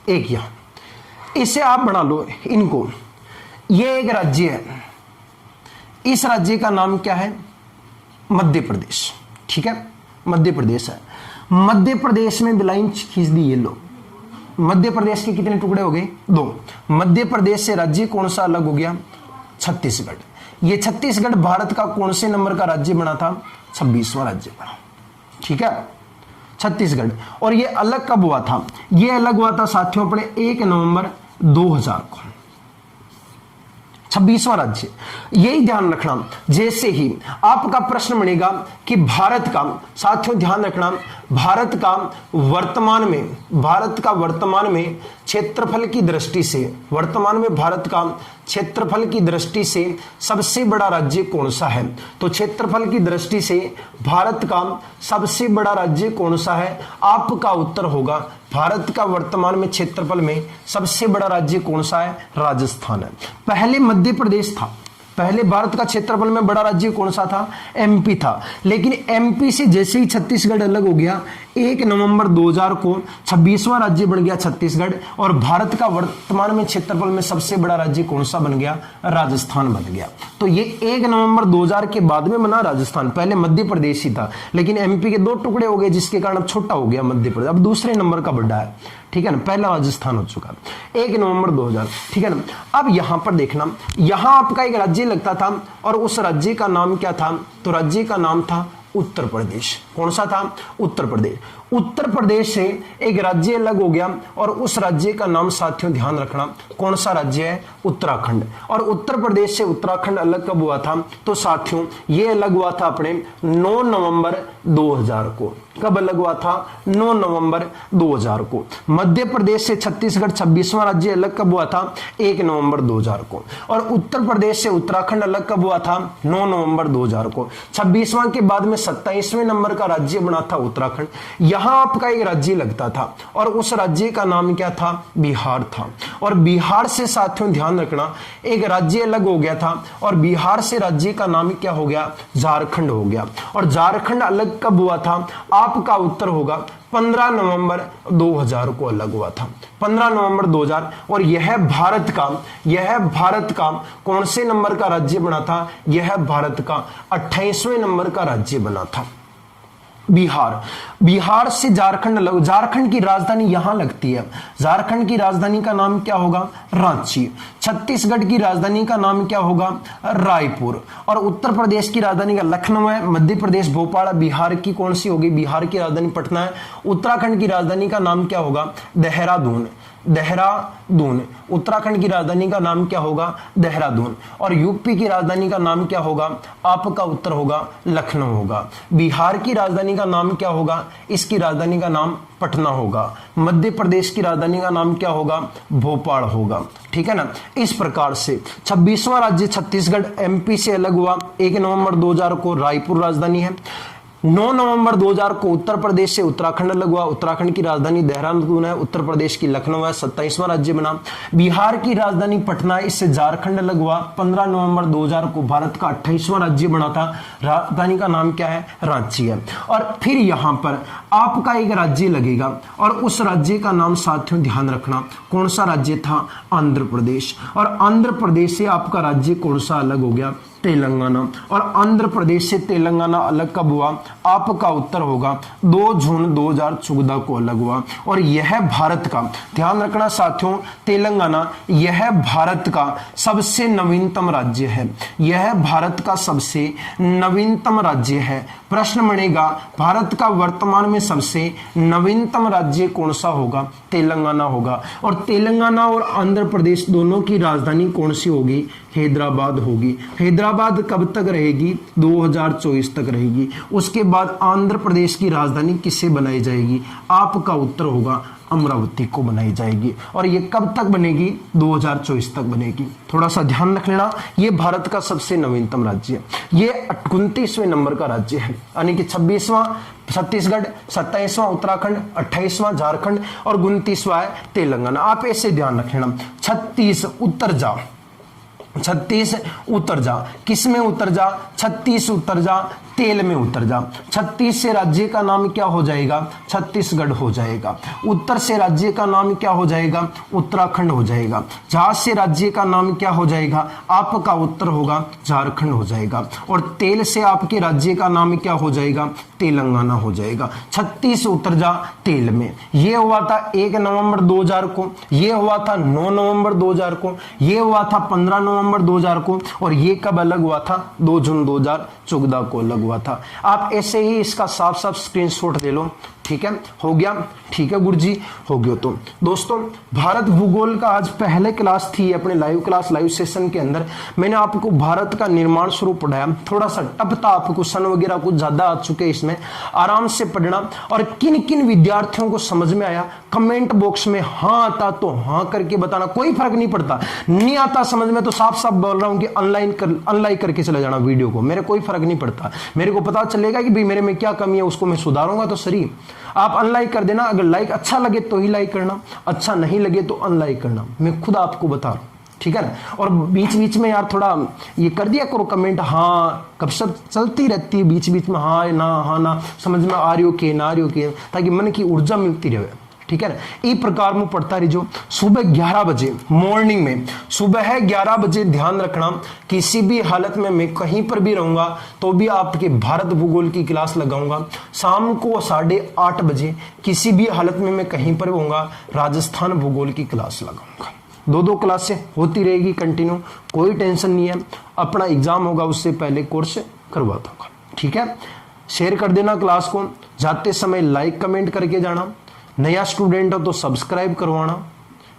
एक यहां, इसे आप बना लो इनको। ये एक राज्य है, इस राज्य का नाम क्या है? मध्य प्रदेश, ठीक है। मध्य प्रदेश है। मध्य प्रदेश में लाइन खींच दी, ये लो। मध्य प्रदेश के कितने टुकड़े हो गए? 2। मध्य प्रदेश से राज्य कौन सा अलग हो गया? छत्तीसगढ़। ये छत्तीसगढ़ भारत का कौन से नंबर का राज्य बना था? 26वां राज्य बना, ठीक है, छत्तीसगढ़। और ये अलग कब हुआ था? ये अलग हुआ था साथियों अपने 1 नवंबर 2000 को, 26वां राज्य। यही ध्यान रखना, जैसे ही आपका प्रश्न बनेगा कि भारत का, साथियों ध्यान रखना, भारत का वर्तमान में क्षेत्रफल की दृष्टि से, वर्तमान में भारत का क्षेत्रफल की दृष्टि से सबसे बड़ा राज्य कौन सा है? तो क्षेत्रफल की दृष्टि से भारत का सबसे बड़ा राज्य कौन सा है? आपका उत्तर होगा, भारत का वर्तमान में क्षेत्रफल में सबसे बड़ा राज्य कौन सा है? राजस्थान है। पहले मध्य प्रदेश था, पहले भारत का क्षेत्रफल में बड़ा राज्य कौन सा था? एमपी था। लेकिन एमपी से जैसे ही छत्तीसगढ़ अलग हो गया, 1 नवंबर 2000 को 26वां राज्य बन गया छत्तीसगढ़, और भारत का वर्तमान में क्षेत्रफल में सबसे बड़ा राज्य कौन सा बन गया? राजस्थान बन गया। तो ये 1 नवंबर 2000 के बाद में बना राजस्थान, पहले मध्य प्रदेश ही था, लेकिन एमपी के 2 टुकड़े हो गए, जिसके कारण अब छोटा हो गया मध्य प्रदेश, अब दूसरे नंबर का बड़ा है, ठीक है ना। पहला राजस्थान हो चुका 1 नवंबर 2000, ठीक है ना। अब यहां पर देखना, यहां आपका एक राज्य लगता था, और उस राज्य का नाम क्या था? तो राज्य का नाम था उत्तर प्रदेश। कौन सा था? उत्तर प्रदेश। उत्तर प्रदेश से एक राज्य अलग हो गया, और उस राज्य का नाम साथियों ध्यान रखना, कौन सा राज्य है? उत्तराखंड। और उत्तर प्रदेश से उत्तराखंड अलग कब हुआ था? तो साथियों ये अलग हुआ था अपने 9 नवंबर 2000 को। कब अलग हुआ था? 9 नवंबर 2000 को। मध्य प्रदेश से छत्तीसगढ़ 26वां राज्य अलग कब हुआ था? 1 नवंबर 2000 को। और उत्तर प्रदेश से उत्तराखंड अलग कब हुआ था? 9 नवंबर 2000 को। 26वां के बाद में 27वें नंबर का राज्य बना था उत्तराखंड। यहां आपका एक राज्य लगता था, और उस राज्य का नाम क्या था? बिहार था। और बिहार से साथियों ध्यान रखना, एक राज्य अलग हो गया था, और बिहार से राज्य का नाम क्या हो गया? झारखंड हो गया। और झारखंड अलग कब हुआ था? आपका उत्तर होगा 15 नवंबर 2000 को अलग हुआ था, 15 नवंबर 2000। और यह भारत का कौन से नंबर का राज्य बना था? यह भारत का 28वें नंबर का राज्य बना था। बिहार से झारखंड की राजधानी यहां लगती है। झारखंड की राजधानी का नाम क्या होगा? रांची। छत्तीसगढ़ की राजधानी का नाम क्या होगा? रायपुर। और उत्तर प्रदेश की राजधानी का लखनऊ है। मध्य प्रदेश भोपाल। बिहार की कौन सी होगी? बिहार की राजधानी पटना है। उत्तराखंड की राजधानी का नाम क्या होगा? देहरादून। देहरादून। उत्तराखंड की राजधानी का नाम क्या होगा? देहरादून। और यूपी की राजधानी का नाम क्या होगा? आपका उत्तर होगा लखनऊ होगा। बिहार की राजधानी का नाम क्या होगा? इसकी राजधानी का नाम पटना होगा। मध्य प्रदेश की राजधानी का नाम क्या होगा? भोपाल होगा। ठीक है ना। इस प्रकार से 26वां राज्य छत्तीसगढ़ एमपी से अलग हुआ। 1 नवंबर 2000 को रायपुर राजधानी है। 9 नवंबर 2000 को उत्तर प्रदेश से उत्तराखंड अलग हुआ। उत्तराखंड की राजधानी देहरादून है। उत्तर प्रदेश की लखनऊ है। 27वां राज्य बना। बिहार की राजधानी पटना, इससे झारखंड अलग हुआ। 15 नवंबर 2000 को भारत का 28वां राज्य बना था। राजधानी का नाम क्या है? रांची है। और फिर यहां पर आपका एक राज्य लगेगा और उस राज्य का नाम साथियों ध्यान रखना, कौन सा राज्य था? आंध्र प्रदेश। और आंध्र प्रदेश से आपका राज्य कौन सा अलग हो गया? तेलंगाना। और आंध्र प्रदेश से तेलंगाना अलग कब हुआ? आपका उत्तर होगा 2 जून 2014 को अलग हुआ। और यह भारत का, ध्यान रखना साथियों, तेलंगाना यह भारत का सबसे नवीनतम राज्य है। यह भारत का सबसे नवीनतम राज्य है। प्रश्न बनेगा भारत का वर्तमान में सबसे नवीनतम राज्य कौन सा होगा? तेलंगाना होगा। और तेलंगाना और आंध्र प्रदेश दोनों की राजधानी कौन सी होगी? हैदराबाद होगी। हैदराबाद कब तक रहेगी? 2024 तक रहेगी। उसके बाद आंध्र प्रदेश की राजधानी किससे बनाई जाएगी? आपका उत्तर होगा अमरावती को बनाई जाएगी। और ये कब तक बनेगी? 2024 तक बनेगी। थोड़ा सा ध्यान रख लेना, ये भारत का सबसे नवीनतम राज्य है। ये 29वें नंबर का राज्य है, यानी कि 26वां छत्तीसगढ़, 27वां उत्तराखंड, 28वां झारखंड और 29वां है तेलंगाना। आप ऐसे ध्यान रख लेना। 36 उत्तर जा, 36 उतर जा। किस में उतर जा? 36 उतर जा, तेल में उतर जा। 36 से राज्य का नाम क्या हो जाएगा? छत्तीसगढ़ हो जाएगा। उत्तर से राज्य का नाम क्या हो जाएगा? उत्तराखंड हो जाएगा। जहां से राज्य का नाम क्या हो जाएगा? आपका उत्तर होगा झारखंड हो जाएगा। और तेल से आपके राज्य का नाम क्या हो जाएगा? तेलंगाना हो जाएगा। 36 उतर जा तेल में। यह हुआ था 1 नवंबर 2000 को, यह हुआ था 9 नवंबर 2000 को, यह हुआ था 15 नवंबर 2000 को, और ये कब अलग हुआ था? 2 जून 2014 को अलग हुआ था। आप ऐसे ही इसका साफ साफ स्क्रीनशॉट ले लो। ठीक है, हो गया? ठीक है गुरुजी, हो गया। तो दोस्तों, भारत भूगोल का आज पहले क्लास थी अपने लाइव क्लास लाइव सेशन के अंदर। मैंने आपको भारत का निर्माण स्वरूप पढ़ाया। थोड़ा सा टफ था, आपको क्वेश्चन वगैरह कुछ ज्यादा आ चुके हैं इसमें, आराम से पढ़ना। और किन किन विद्यार्थियों को समझ में आया कमेंट बॉक्स में हाँ आता तो हाँ करके बताना, कोई फर्क नहीं पड़ता। नहीं आता समझ में तो साफ साफ बोल रहा हूं कि अनलाइक करके चले जाना वीडियो को, मेरे कोई फर्क नहीं पड़ता। मेरे को पता चलेगा कि भाई मेरे में क्या कमी है, उसको मैं सुधारूंगा तो सही। आप अनलाइक कर देना। अगर लाइक अच्छा लगे तो ही लाइक करना, अच्छा नहीं लगे तो अनलाइक करना, मैं खुद आपको बता रहा हूं। ठीक है ना। और बीच बीच में यार थोड़ा ये कर दिया करो कमेंट, हाँ कब सब चलती रहती है बीच बीच में, हाँ ना समझ में आ रही हो के ना आ रही हो के, ताकि मन की ऊर्जा मिलती रहे। ठीक है ना। इस प्रकार में पढ़ता रहिए। सुबह 11 बजे मॉर्निंग में, सुबह 11 बजे ध्यान रखना, किसी भी हालत में मैं कहीं पर भी रहूंगा तो भी आपके भारत भूगोल की क्लास लगाऊंगा। शाम को 8:30 बजे किसी भी हालत में मैं कहीं पर होऊंगा, राजस्थान भूगोल की क्लास लगाऊंगा। 2 क्लासें होती रहेगी कंटिन्यू, कोई टेंशन नहीं है। अपना एग्जाम होगा उससे पहले कोर्स करवा दूंगा। ठीक है, शेयर कर देना क्लास को, जाते समय लाइक कमेंट करके जाना। नया स्टूडेंट हो तो सब्सक्राइब करवाना।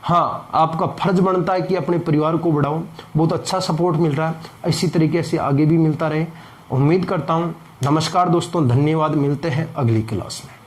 हाँ, आपका फर्ज बनता है कि अपने परिवार को बढ़ाओ। बहुत अच्छा सपोर्ट मिल रहा है, इसी तरीके से आगे भी मिलता रहे, उम्मीद करता हूँ। नमस्कार दोस्तों, धन्यवाद। मिलते हैं अगली क्लास में।